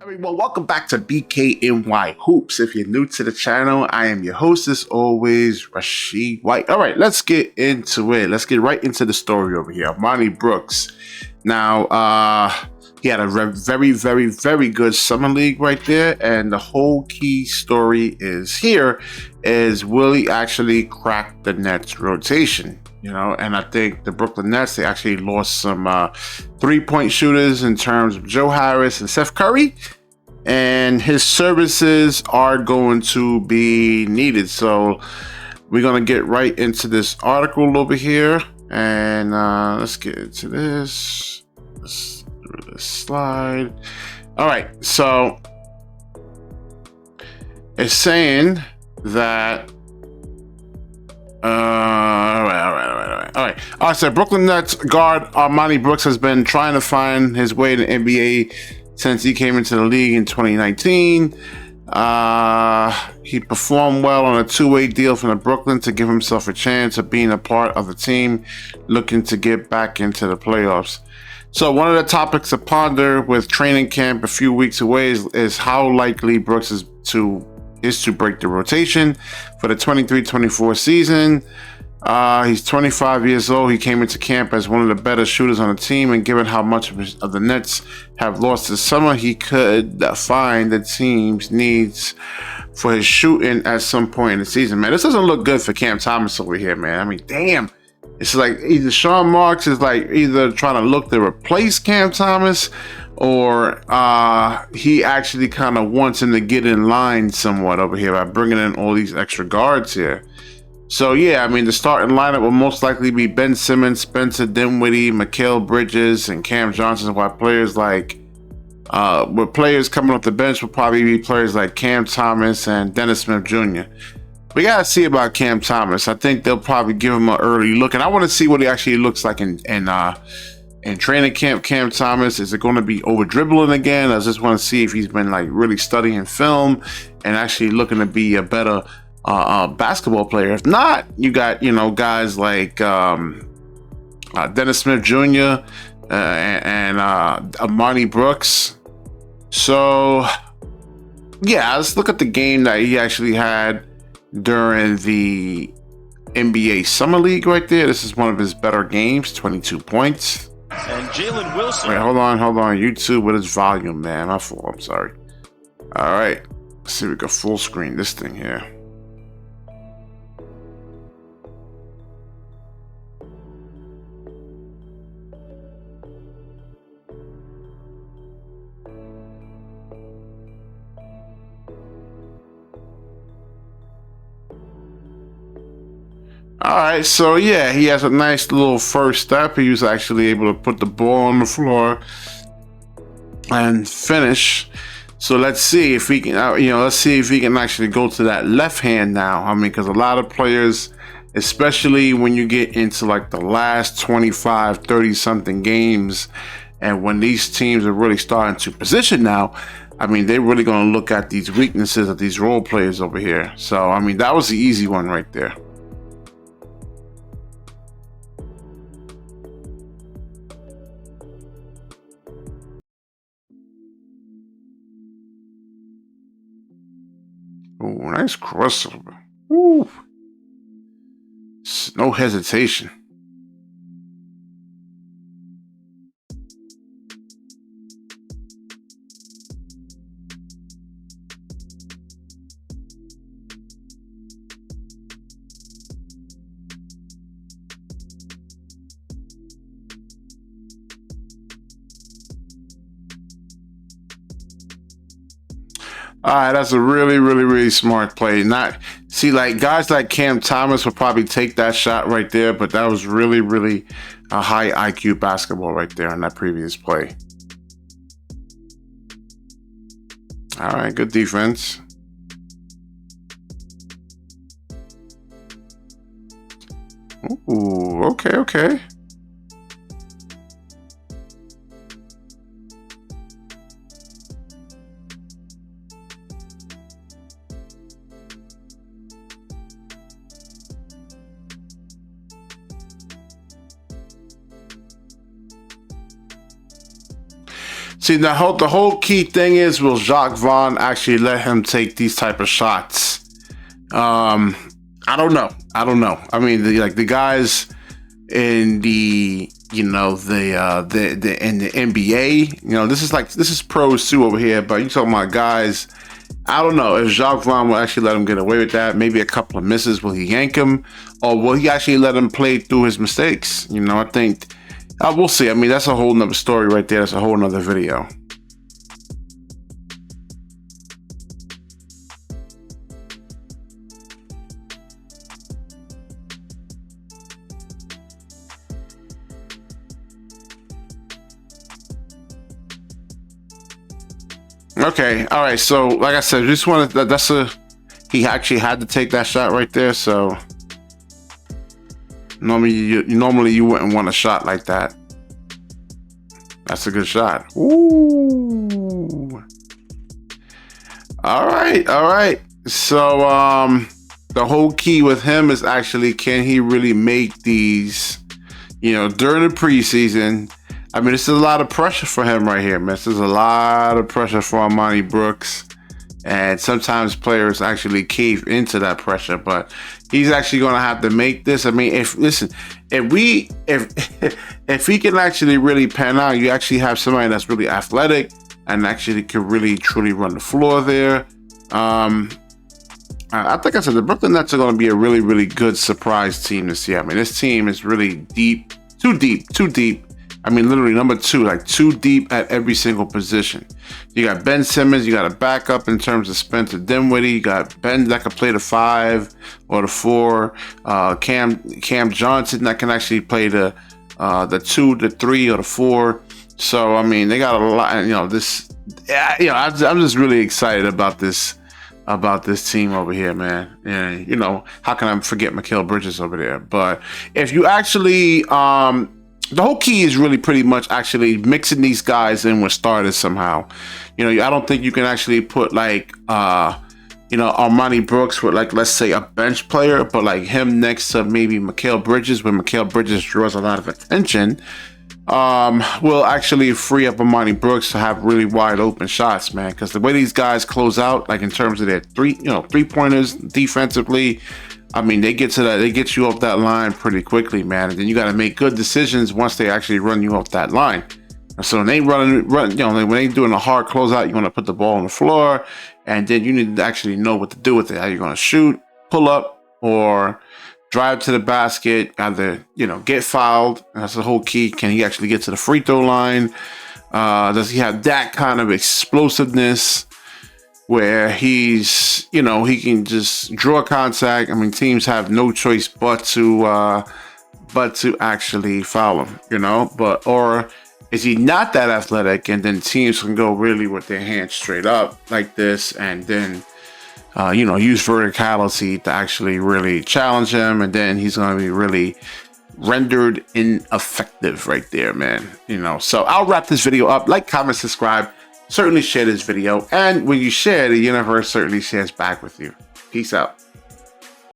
Everyone, welcome back to BKNY Hoops. If you're new to the channel, I am your host, as always, Rashid White. All right, let's get into it. Let's get right into the story over here. Armoni Brooks. Now, he had a very good summer league right there, and the whole key story is will he actually crack the Nets rotation? You know, and I think the Brooklyn Nets, they actually lost some three-point shooters in terms of Joe Harris and Seth Curry, and his services are going to be needed. So we're going to get right into this article over here, and let's get into this. Let's do this slide. All right, so it's saying that all right. So Brooklyn Nets guard Armoni Brooks has been trying to find his way to NBA since he came into the league in 2019. He performed well on a two-way deal from the Brooklyn to give himself a chance of being a part of the team looking to get back into the playoffs. So one of the topics to ponder with training camp a few weeks away is how likely Brooks is to break the rotation for the 23-24 season. He's 25 years old. He came into camp as one of the better shooters on the team, and given how much of the Nets have lost this summer, he could find the team's needs for his shooting at some point in the season. Man, this doesn't look good for Cam Thomas over here, man. I mean, damn. It's like either Sean Marks is like either trying to look to replace Cam Thomas, or he actually kind of wants him to get in line somewhat over here by bringing in all these extra guards here. So yeah, I mean, the starting lineup will most likely be Ben Simmons, Spencer Dinwiddie, Mikal Bridges, and Cam Johnson, while players coming off the bench will probably be players like Cam Thomas and Dennis Smith Jr. We gotta see about Cam Thomas. I think they'll probably give him an early look, and I want to see what he actually looks like in training camp. Cam Thomas, is it going to be over dribbling again? I just want to see if he's been like really studying film and actually looking to be a better basketball player. If not, you got guys like Dennis Smith Jr. and Armoni Brooks. So yeah, let's look at the game that he actually had during the NBA Summer League right there. This is one of his better games, 22 points. And Jalen Wilson. Wait, hold on. YouTube with his volume, man. My fault. I'm sorry. All right. Let's see if we can full screen this thing here. All right, so yeah, he has a nice little first step. He was actually able to put the ball on the floor and finish. So let's see if he can, let's see if he can actually go to that left hand now. I mean, because a lot of players, especially when you get into like the last 25, 30 something games, and when these teams are really starting to position now, I mean, they're really going to look at these weaknesses of these role players over here. So, I mean, that was the easy one right there. Oh, nice crossover. Woo. No hesitation. All right, that's a really smart play. Like guys like Cam Thomas will probably take that shot right there, but that was really a high IQ basketball right there on that previous play. All right, good defense. Ooh, okay. See, the whole key thing is, will Jacques Vaughn actually let him take these type of shots? I don't know. I mean, the guys in the in the NBA, this is pros too over here. But you talking about guys? I don't know if Jacques Vaughn will actually let him get away with that. Maybe a couple of misses. Will he yank him, or will he actually let him play through his mistakes? I think. We'll see. I mean, that's a whole nother story right there. That's a whole nother video. Okay. All right. So, like I said, just wanted he actually had to take that shot right there. So. Normally you wouldn't want a shot like that. That's a good shot. Ooh. All right. So the whole key with him is actually, can he really make these, during the preseason? I mean, this is a lot of pressure for him right here, man. This is a lot of pressure for Armoni Brooks. And sometimes players actually cave into that pressure, but he's actually going to have to make this. I mean, if he can actually really pan out, you actually have somebody that's really athletic and actually can really truly run the floor there. I think I said the Brooklyn Nets are going to be a really, really good surprise team this year. I mean, this team is really deep, too deep. I mean, literally number 2, like too deep at every single position. You got Ben Simmons, you got a backup in terms of Spencer Dinwiddie, you got Ben that can play the 5 or the 4, Cam Johnson that can actually play the 2, the 3, or the 4. So I mean, they got a lot. I'm just really excited about this team over here, man. And how can I forget Mikal Bridges over there? But if you actually the whole key is really pretty much actually mixing these guys in with starters somehow. I don't think you can actually put Armoni Brooks with, like, let's say a bench player, but like him next to maybe Mikal Bridges, when Mikal Bridges draws a lot of attention, will actually free up Armoni Brooks to have really wide open shots, man. Because the way these guys close out, like in terms of their three-pointers defensively, I mean, they get you off that line pretty quickly, man. And then you got to make good decisions once they actually run you off that line. So when they when they doing a hard closeout, you want to put the ball on the floor, and then you need to actually know what to do with it. How you're going to shoot, pull up, or drive to the basket. Either get fouled. That's the whole key. Can he actually get to the free throw line? Does he have that kind of explosiveness where he's, he can just draw contact? I mean, teams have no choice but to actually foul him, or is he not that athletic, and then teams can go really with their hands straight up like this, and then, use verticality to actually really challenge him, and then he's going to be really rendered ineffective right there, man. So I'll wrap this video up. Like, comment, subscribe. Certainly share this video, and when you share, the universe certainly shares back with you. Peace out.